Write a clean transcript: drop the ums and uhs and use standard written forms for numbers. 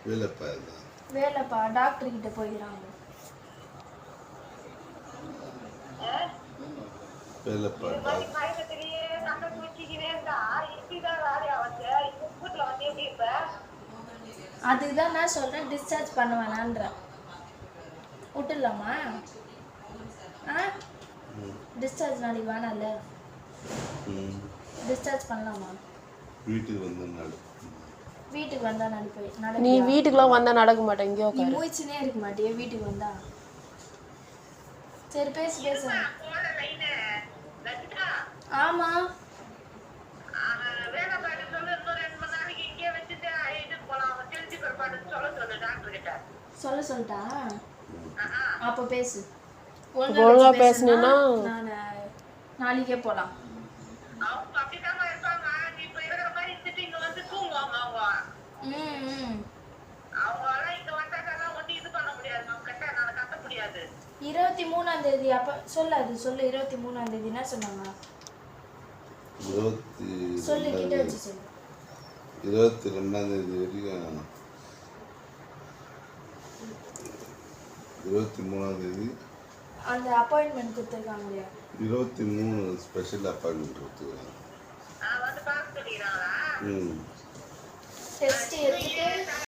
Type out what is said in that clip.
வேலைப்பா doctor கிட்ட போயிடறாங்க. அதுதான் நான் சொல்றேன், டிஸ்சார்ஜ் பண்ண வேணான்ற. விட்டுடலாமா? டிஸ்சார்ஜ் நாளைக்கு வேணாம்ல, டிஸ்சார்ஜ் பண்ணலாமா? வீட்டுக்கு வந்தா நடப்பேன். நீ வீட்டுக்குலாம் வந்தா நடக்க மாட்டேங்க. நீ மூச்சுனே இருக்க மாட்டியே வீட்டுக்கு வந்தா. சரி பேசு. ஆமா சொல்லிட்டா. அப்ப பேசு. ஒழுங்கா பேசுனா நான் நாளைக்கே போலாம். முடியாது. 23ஆம் தேதி அப்ப சொல்லாது. சொல்லு 23ஆம் தேதி என்ன சொன்னாங்க? சொல்லு கிட்ட வச்சு சொல்லு. 22ஆம் தேதி வரைக்கும் 23ஆம் தேதி அந்த அப்பாயின்ட்மென்ட் கொடுத்திருக்காங்க இல்லையா? 23 ஸ்பெஷல் அப்பாயின்ட்மென்ட் கொடுத்துருக்காங்க. வந்து பார்க்க சொல்லிடுறாங்களா? டெஸ்ட் எடுத்துட்டு